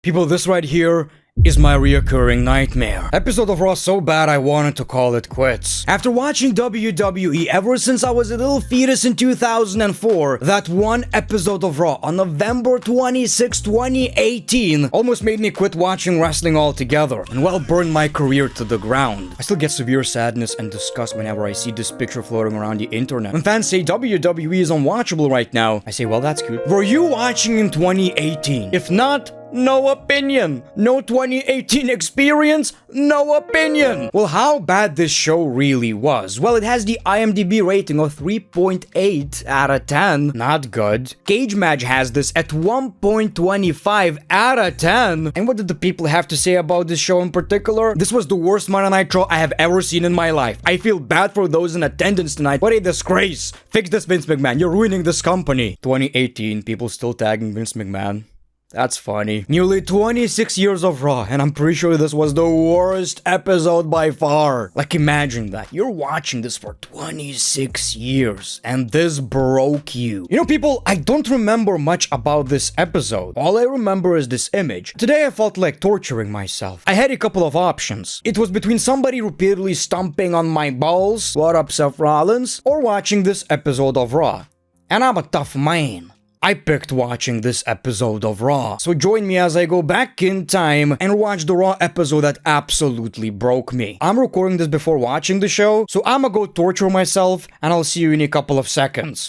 People, this right here is my reoccurring nightmare. Episode of Raw so bad I wanted to call it quits. After watching WWE ever since I was a little fetus in 2004, that one episode of Raw on November 26, 2018 almost made me quit watching wrestling altogether and well burned my career to the ground. I still get severe sadness and disgust whenever I see this picture floating around the internet. When fans say WWE is unwatchable right now, I say, well, that's cute. Were you watching in 2018? If not, no opinion. No 2018 experience, no opinion. Well, how bad this show really was. Well, it has the IMDb rating of 3.8 out of 10. Not good. Cage Match has this at 1.25 out of 10. And what did the people have to say about this show in particular? This was the worst Monday Night Raw I have ever seen in my life. I feel bad for those in attendance tonight. What a disgrace. Fix this, Vince McMahon. You're ruining this company. 2018, people still tagging Vince McMahon. That's funny. Nearly 26 years of Raw, and I'm pretty sure this was the worst episode by far. Like, imagine that. You're watching this for 26 years, and this broke you. You know, people, I don't remember much about this episode. All I remember is this image. Today, I felt like torturing myself. I had a couple of options. It was between somebody repeatedly stomping on my balls, what up, Seth Rollins, or watching this episode of Raw. And I'm a tough man. I picked watching this episode of Raw, so join me as I go back in time and watch the Raw episode that absolutely broke me. I'm recording this before watching the show, so I'ma go torture myself, and I'll see you in a couple of seconds.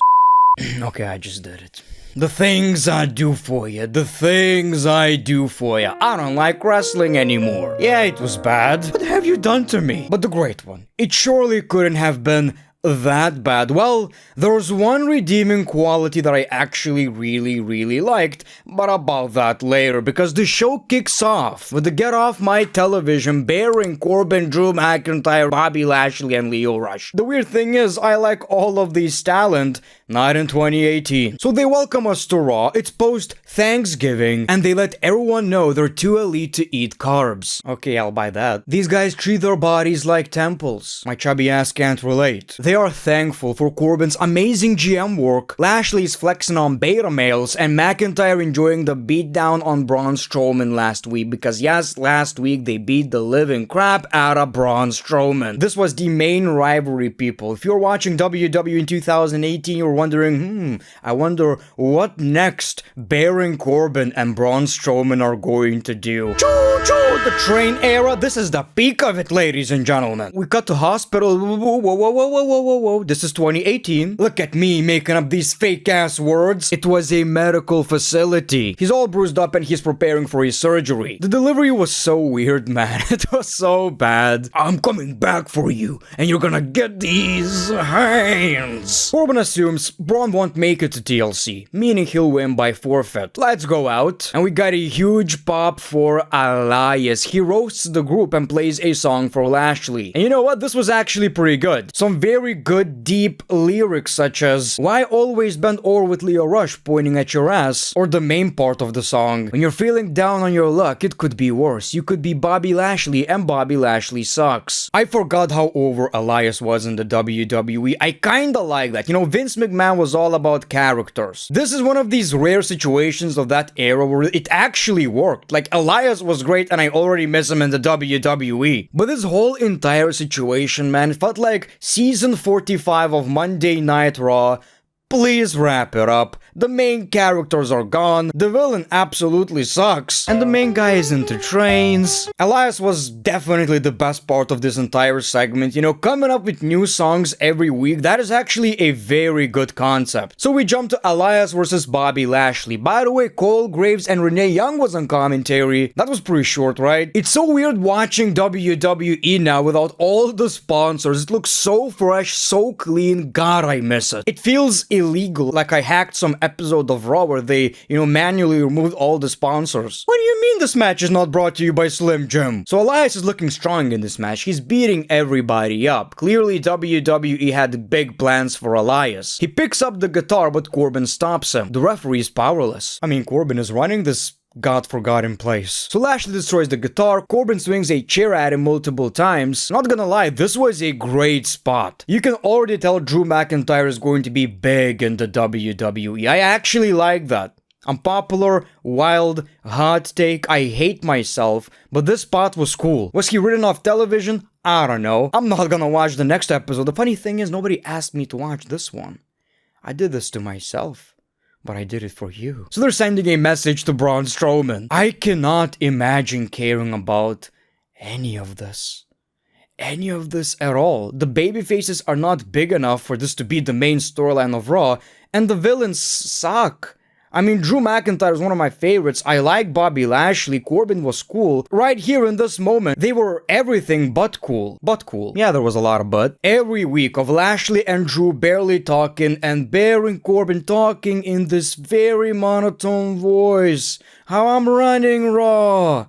Okay, I just did it. The things I do for you, the things I do for you. I don't like wrestling anymore. Yeah, it was bad. What have you done to me? But the great one, it surely couldn't have been that bad. Well, there's one redeeming quality that I actually really liked, but about that later, because the show kicks off with the Get Off My Television Baron Corbin, Drew McIntyre, Bobby Lashley, and Lio Rush. The weird thing is, I like all of these talent, not in 2018. So they welcome us to Raw, it's post-Thanksgiving, and they let everyone know they're too elite to eat carbs. Okay, I'll buy that. These guys treat their bodies like temples. My chubby ass can't relate. They are thankful for Corbin's amazing GM work, Lashley's flexing on beta males, and McIntyre enjoying the beatdown on Braun Strowman last week, because yes, last week they beat the living crap out of Braun Strowman. This was the main rivalry, people. If you're watching WWE in 2018, you're wondering, I wonder what next Baron Corbin and Braun Strowman are going to do. Choo-choo! The train era, this is the peak of it, ladies and gentlemen. We cut to hospital. Whoa, this is 2018. Look at me making up these fake ass words. It was a medical facility. He's all bruised up and he's preparing for his surgery. The delivery was so weird, man. It was so bad. I'm coming back for you, and you're gonna get these hands. Corbin assumes Braun won't make it to TLC, meaning he'll win by forfeit. Let's go out. And we got a huge pop for Elias. He roasts the group and plays a song for Lashley. And you know what? This was actually pretty good. Some very good deep lyrics such as, why always bend over with Lio Rush pointing at your ass? Or the main part of the song, when you're feeling down on your luck, it could be worse. You could be Bobby Lashley, and Bobby Lashley sucks. I forgot how over Elias was in the WWE. I kinda like that. You know, Vince McMahon was all about characters. This is one of these rare situations of that era where it actually worked. Like, Elias was great and I already miss him in the WWE. But this whole entire situation, man, it felt like season 45 of Monday Night Raw. Please wrap it up. The main characters are gone, the villain absolutely sucks, and the main guy is into trains. Elias was definitely the best part of this entire segment. You know, coming up with new songs every week, that is actually a very good concept. So we jump to Elias versus Bobby Lashley. By the way, Cole Graves and Renee Young was on commentary. That was pretty short, right? It's so weird watching WWE now without all the sponsors. It looks so fresh, so clean. God, I miss it. It feels illegal, like I hacked some episode of Raw where they, manually removed all the sponsors. What do you mean this match is not brought to you by Slim Jim? So Elias is looking strong in this match. He's beating everybody up. Clearly WWE had big plans for Elias. He picks up the guitar, but Corbin stops him. The referee is powerless. I mean, Corbin is running this God-forgotten place. So Lashley destroys the guitar, Corbin swings a chair at him multiple times. Not gonna lie, this was a great spot. You can already tell Drew McIntyre is going to be big in the WWE. I actually like that. Unpopular, wild, hot take, I hate myself, but this spot was cool. Was he written off television? I don't know. I'm not gonna watch the next episode. The funny thing is, nobody asked me to watch this one. I did this to myself, but I did it for you. So they're sending a message to Braun Strowman. I cannot imagine caring about any of this. Any of this at all. The babyfaces are not big enough for this to be the main storyline of Raw, and the villains suck. I mean, Drew McIntyre is one of my favorites. I like Bobby Lashley. Corbin was cool. Right here in this moment, they were everything but cool. But cool. Yeah, there was a lot of but. Every week of Lashley and Drew barely talking and Baron Corbin talking in this very monotone voice. How I'm running Raw.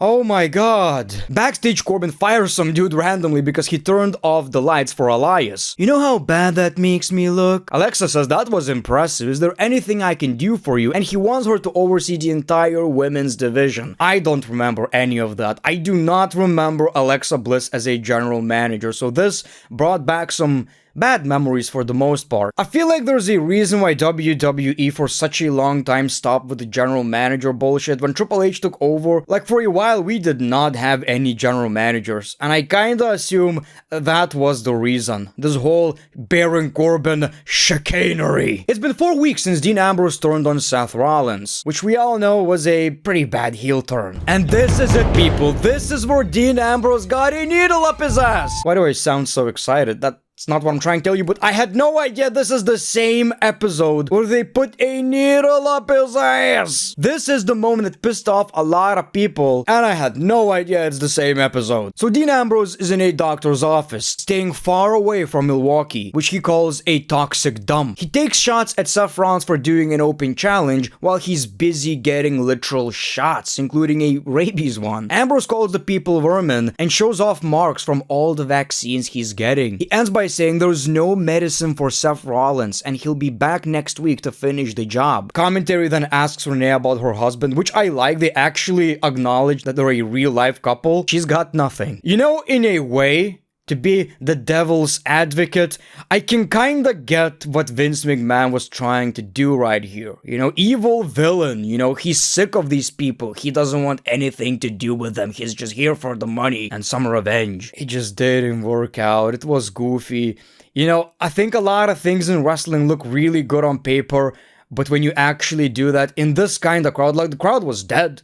Oh my god. Backstage, Corbin fires some dude randomly because he turned off the lights for Elias. You know how bad that makes me look? Alexa says that was impressive. Is there anything I can do for you? And he wants her to oversee the entire women's division. I don't remember any of that. I do not remember Alexa Bliss as a general manager, so this brought back some bad memories for the most part. I feel like there's a reason why WWE for such a long time stopped with the general manager bullshit. When Triple H took over, like for a while we did not have any general managers, and I kinda assume that was the reason. This whole Baron Corbin chicanery. It's been 4 weeks since Dean Ambrose turned on Seth Rollins, which we all know was a pretty bad heel turn. And this is it, people. This is where Dean Ambrose got a needle up his ass. Why do I sound so excited? It's not what I'm trying to tell you, but I had no idea this is the same episode where they put a needle up his ass. This is the moment that pissed off a lot of people, and I had no idea it's the same episode. So Dean Ambrose is in a doctor's office, staying far away from Milwaukee, which he calls a toxic dump. He takes shots at Seth Rollins for doing an open challenge while he's busy getting literal shots, including a rabies one. Ambrose calls the people vermin and shows off marks from all the vaccines he's getting. He ends by saying there's no medicine for Seth Rollins and he'll be back next week to finish the job. Commentary then asks Renee about her husband, which I like. They actually acknowledge that they're a real-life couple. She's got nothing. You know, in a way, to be the devil's advocate, I can kinda get what Vince McMahon was trying to do right here. You know, evil villain, you know, he's sick of these people. He doesn't want anything to do with them. He's just here for the money and some revenge. It just didn't work out. It was goofy. You know, I think a lot of things in wrestling look really good on paper, but when you actually do that in this kind of crowd, like the crowd was dead.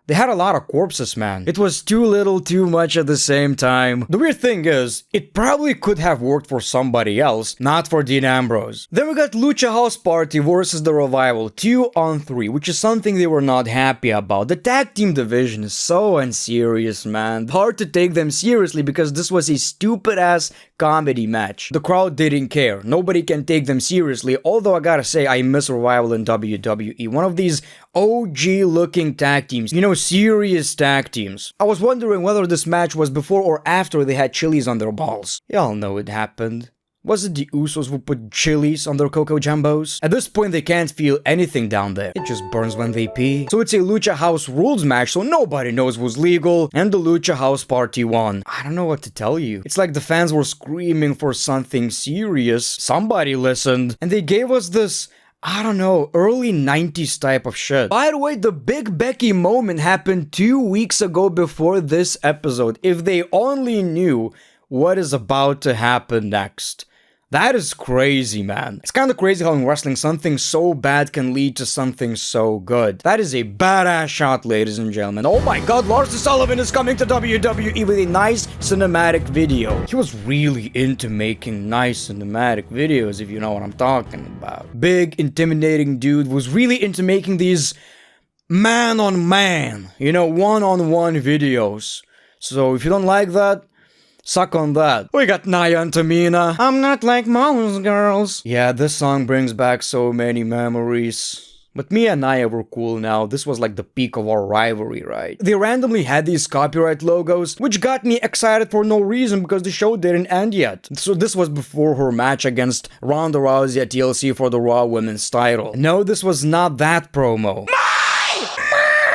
They had a lot of corpses, man. It was too little, too much at the same time. The weird thing is, it probably could have worked for somebody else, not for Dean Ambrose. Then we got Lucha House Party versus The Revival, 2-on-3, which is something they were not happy about. The tag team division is so unserious, man. Hard to take them seriously because this was a stupid-ass comedy match. The crowd didn't care. Nobody can take them seriously, although I gotta say, I miss Revival in WWE. One of these OG-looking tag teams. You know, serious tag teams. I was wondering whether this match was before or after they had chilies on their balls. Y'all know it happened. Was it the Usos who put chilies on their Coco Jambos? At this point, they can't feel anything down there. It just burns when they pee. So it's a Lucha House Rules match, so nobody knows who's legal, and the Lucha House Party won. I don't know what to tell you. It's like the fans were screaming for something serious. Somebody listened, and they gave us this, I don't know, early 90s type of shit. By the way, the Big Becky moment happened 2 weeks ago before this episode. If they only knew what is about to happen next. That is crazy, man. It's kind of crazy how in wrestling something so bad can lead to something so good. That is a badass shot, ladies and gentlemen. Oh my god, Lars Sullivan is coming to WWE with a nice cinematic video. He was really into making nice cinematic videos, if you know what I'm talking about. Big, intimidating dude was really into making these man-on-man, you know, one-on-one videos. So if you don't like that, suck on that. We got Nia and Tamina. I'm not like most girls. Yeah, this song brings back so many memories. But me and Nia were cool now. This was like the peak of our rivalry, right? They randomly had these copyright logos, which got me excited for no reason because the show didn't end yet. So this was before her match against Ronda Rousey at TLC for the Raw Women's title. No, this was not that promo.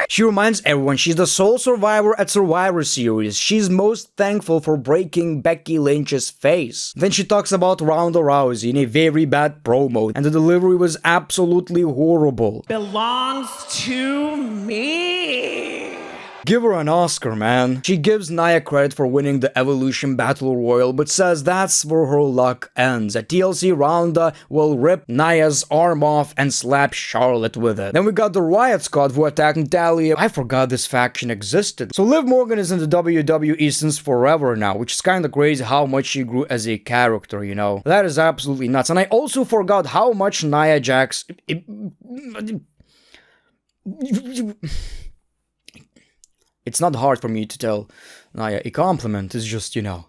She reminds everyone she's the sole survivor at Survivor Series. She's most thankful for breaking Becky Lynch's face. Then she talks about Ronda Rousey in a very bad promo, and the delivery was absolutely horrible. Belongs to me. Give her an Oscar, man. She gives Nia credit for winning the Evolution Battle Royal, but says that's where her luck ends. At TLC, Ronda will rip Nia's arm off and slap Charlotte with it. Then we got the Riot Squad who attacked Natalia. I forgot this faction existed. So Liv Morgan is in the WWE since forever now, which is kinda crazy how much she grew as a character, you know. That is absolutely nuts. And I also forgot how much Nia Jax... It's not hard for me to tell Nia a compliment, it's just, you know.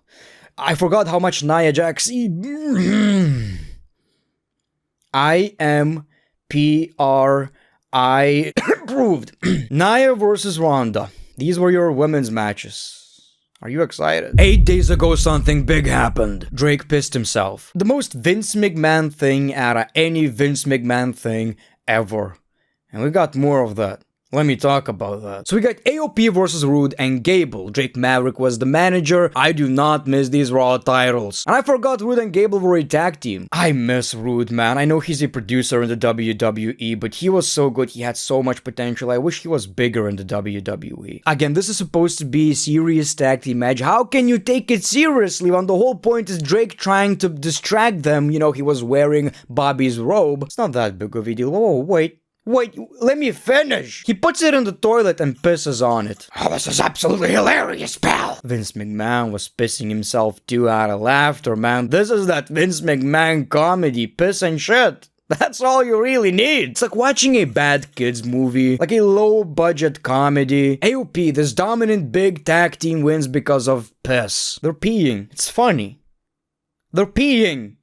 I forgot how much Nia Jax... I approved. Nia versus Ronda. These were your women's matches. Are you excited? 8 days ago, something big happened. Drake pissed himself. The most Vince McMahon thing out of any Vince McMahon thing ever. And we got more of that. Let me talk about that. So we got AOP versus Rude and Gable. Drake Maverick was the manager. I do not miss these Raw titles. And I forgot Rude and Gable were a tag team. I miss Rude, man. I know he's a producer in the WWE, but he was so good. He had so much potential. I wish he was bigger in the WWE. Again, this is supposed to be a serious tag team match. How can you take it seriously when the whole point is Drake trying to distract them? You know, he was wearing Bobby's robe. It's not that big of a deal. Whoa, wait, let me finish! He puts it in the toilet and pisses on it. Oh, this is absolutely hilarious, pal! Vince McMahon was pissing himself too out of laughter, man. This is that Vince McMahon comedy, piss and shit. That's all you really need. It's like watching a bad kids movie, like a low-budget comedy. AOP, this dominant big tag team wins because of piss. They're peeing. It's funny. They're peeing.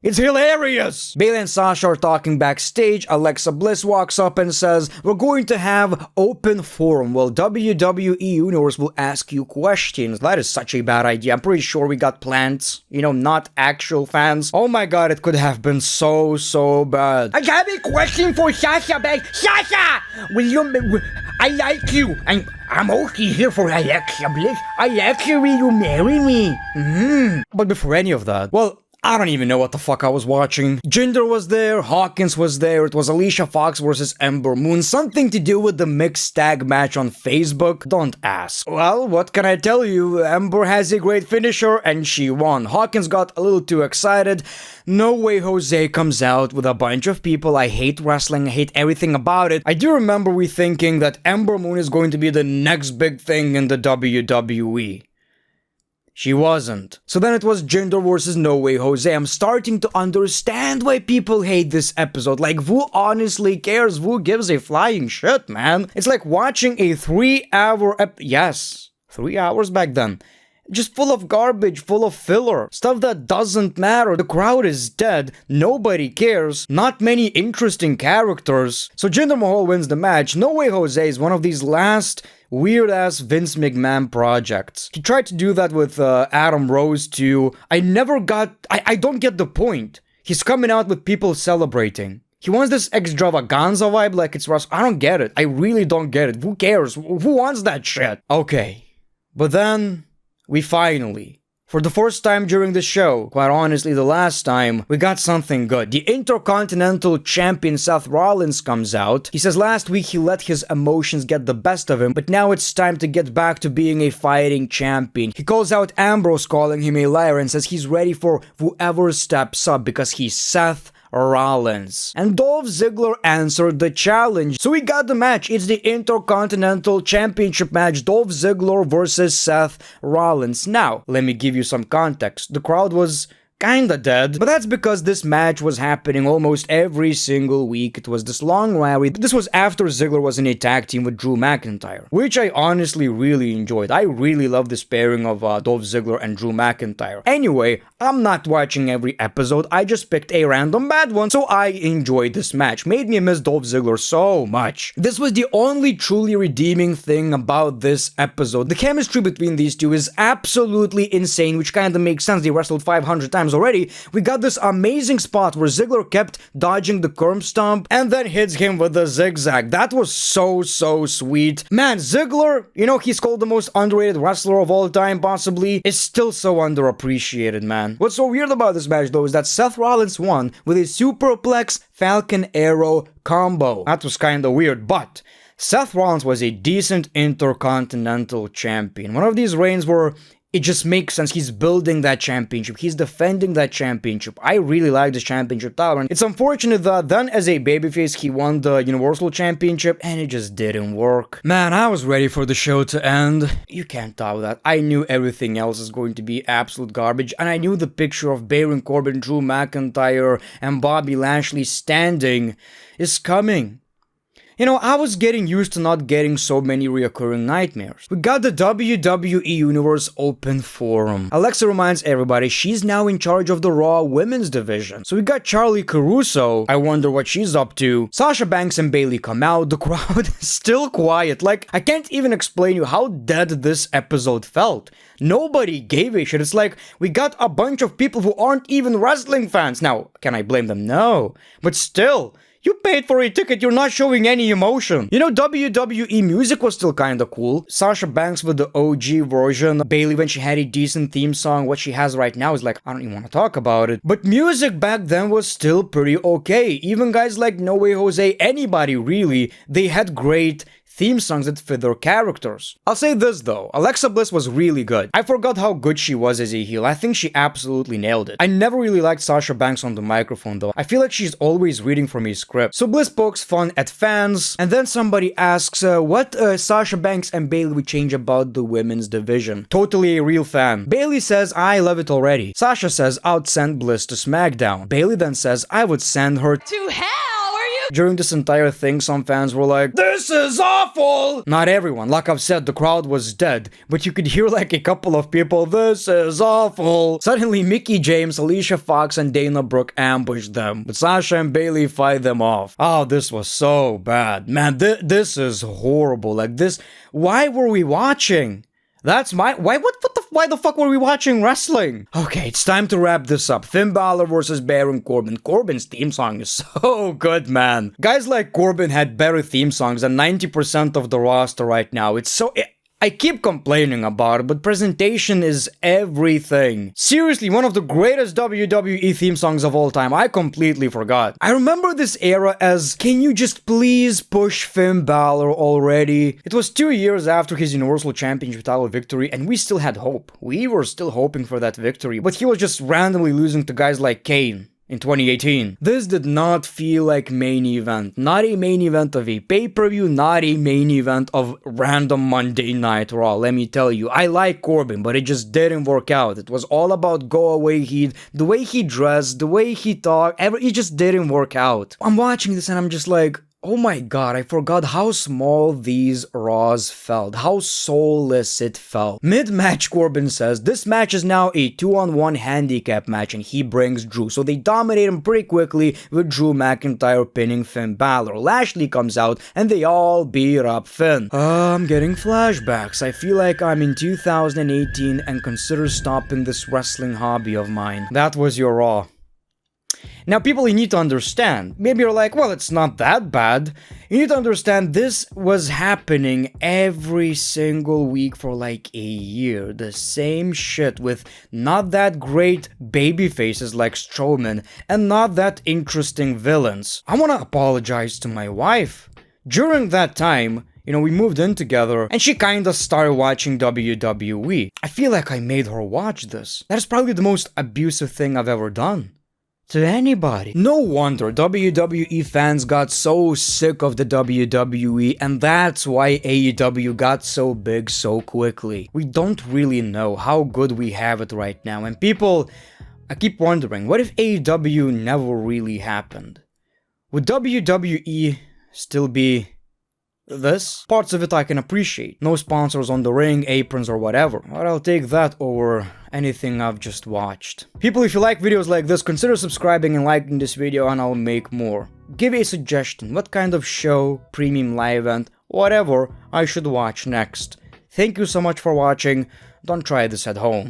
It's hilarious! Bayley and Sasha are talking backstage. Alexa Bliss walks up and says, we're going to have open forum. Well, WWE Universe will ask you questions. That is such a bad idea. I'm pretty sure we got plants. You know, not actual fans. Oh my god, it could have been so bad. I have a question for Sasha, babe. Sasha! I like you. I'm okay here for Alexa Bliss. Alexa, will you marry me? But before any of that, well, I don't even know what the fuck I was watching. Jinder was there, Hawkins was there, it was Alicia Fox versus Ember Moon, something to do with the mixed tag match on Facebook. Don't ask. Well, what can I tell you? Ember has a great finisher and she won. Hawkins got a little too excited. No Way Jose comes out with a bunch of people. I hate wrestling, I hate everything about it. I do remember we thinking that Ember Moon is going to be the next big thing in the WWE. She wasn't. So then it was Jinder versus No Way Jose. I'm starting to understand why people hate this episode. Like, who honestly cares? Who gives a flying shit, man? It's like watching a 3-hour yes, 3 hours back then. Just full of garbage, full of filler. Stuff that doesn't matter. The crowd is dead. Nobody cares. Not many interesting characters. So Jinder Mahal wins the match. No Way Jose is one of these last weird-ass Vince McMahon projects. He tried to do that with Adam Rose too. I don't get the point. He's coming out with people celebrating. He wants this extravaganza vibe like it's Russ. I don't get it. I really don't get it. Who cares? Who wants that shit? Okay. But then, we finally, for the first time during the show, quite honestly the last time, we got something good. The Intercontinental Champion Seth Rollins comes out. He says last week he let his emotions get the best of him, but now it's time to get back to being a fighting champion. He calls out Ambrose, calling him a liar, and says he's ready for whoever steps up because he's Seth Rollins. And Dolph Ziggler answered the challenge. So we got the match. It's the Intercontinental Championship match. Dolph Ziggler versus Seth Rollins. Now, let me give you some context. The crowd was kinda dead, but that's because this match was happening almost every single week. It was this long rivalry. This was after Ziggler was in a tag team with Drew McIntyre, which I honestly really enjoyed. I really love this pairing of Dolph Ziggler and Drew McIntyre. Anyway, I'm not watching every episode. I just picked a random bad one, so I enjoyed this match. Made me miss Dolph Ziggler so much. This was the only truly redeeming thing about this episode. The chemistry between these two is absolutely insane, which kinda makes sense. They wrestled 500 times. times already, we got this amazing spot where Ziggler kept dodging the curb stomp and then hits him with the zigzag. That was so sweet. Man, Ziggler, you know, he's called the most underrated wrestler of all time, possibly, is still so underappreciated, man. What's so weird about this match, though, is that Seth Rollins won with a superplex Falcon Arrow combo. That was kinda weird, but Seth Rollins was a decent Intercontinental Champion. One of these reigns where it just makes sense. He's building that championship. He's defending that championship. I really like this championship title. And it's unfortunate that then as a babyface, he won the Universal Championship and it just didn't work. Man, I was ready for the show to end. You can't doubt that. I knew everything else is going to be absolute garbage. And I knew the picture of Baron Corbin, Drew McIntyre, and Bobby Lashley standing is coming. You know, I was getting used to not getting so many reoccurring nightmares. We got the WWE Universe Open Forum. Alexa reminds everybody she's now in charge of the Raw Women's Division. So we got Charlie Caruso. I wonder what she's up to. Sasha Banks and Bayley come out. The crowd is still quiet. Like, I can't even explain you how dead this episode felt. Nobody gave a shit. It's like we got a bunch of people who aren't even wrestling fans. Now, can I blame them? No. But still, you paid for a ticket, you're not showing any emotion. You know, WWE music was still kinda cool. Sasha Banks with the OG version. Bayley, when she had a decent theme song, what she has right now is like, I don't even want to talk about it. But music back then was still pretty okay. Even guys like No Way Jose, anybody really, they had great theme songs that fit their characters. I'll say this though, Alexa Bliss was really good. I forgot how good she was as a heel. I think she absolutely nailed it. I never really liked Sasha Banks on the microphone though. I feel like she's always reading from a script. So Bliss pokes fun at fans, and then somebody asks what Sasha Banks and Bayley would change about the women's division. Totally a real fan. Bayley says, I love it already. Sasha says, I'd send Bliss to SmackDown. Bayley then says, I would send her To hell! During this entire thing, some fans were like, this is awful! Not everyone. Like I've said, the crowd was dead, but you could hear like a couple of people, this is awful. Suddenly, Mickie James, Alicia Fox, and Dana Brooke ambushed them, but Sasha and Bayley fight them off. Oh, this was so bad. Man, this is horrible. Like this, why were we watching? That's my- why the fuck were we watching wrestling? Okay, it's time to wrap this up. Finn Balor versus Baron Corbin. Corbin's theme song is so good, man. Guys like Corbin had better theme songs than 90% of the roster right now. It's so- I keep complaining about it, but presentation is everything. Seriously, one of the greatest WWE theme songs of all time. I completely forgot. I remember this era as, can you just please push Finn Balor already? It was 2 years after his Universal Championship title victory, and we still had hope. We were still hoping for that victory, but he was just randomly losing to guys like Kane in 2018. This did not feel like main event. Not a main event of a pay-per-view, not a main event of random Monday Night Raw. Let me tell you, I like Corbin, but it just didn't work out. It was all about go-away heat, the way he dressed, the way he talked, it just didn't work out. I'm watching this and I'm just like, oh my god, I forgot how small these Raws felt, how soulless it felt. Mid-match, Corbin says, this match is now a 2-on-1 handicap match and he brings Drew. So they dominate him pretty quickly with Drew McIntyre pinning Finn Balor. Lashley comes out and they all beat up Finn. I'm getting flashbacks. I feel like I'm in 2018 and consider stopping this wrestling hobby of mine. That was your Raw. Now, people, you need to understand. Maybe you're like, well, it's not that bad. You need to understand this was happening every single week for like a year. The same shit with not that great baby faces like Strowman and not that interesting villains. I want to apologize to my wife. During that time, you know, we moved in together and she kinda started watching WWE. I feel like I made her watch this. That is probably the most abusive thing I've ever done to anybody. No wonder WWE fans got so sick of the WWE, and that's why AEW got so big so quickly. We don't really know how good we have it right now, and people, I keep wondering, what if AEW never really happened? Would WWE still be this? Parts of it I can appreciate. No sponsors on the ring, aprons or whatever. But I'll take that over anything I've just watched. People, if you like videos like this, consider subscribing and liking this video and I'll make more. Give a suggestion, what kind of show, premium live event, whatever I should watch next. Thank you so much for watching. Don't try this at home.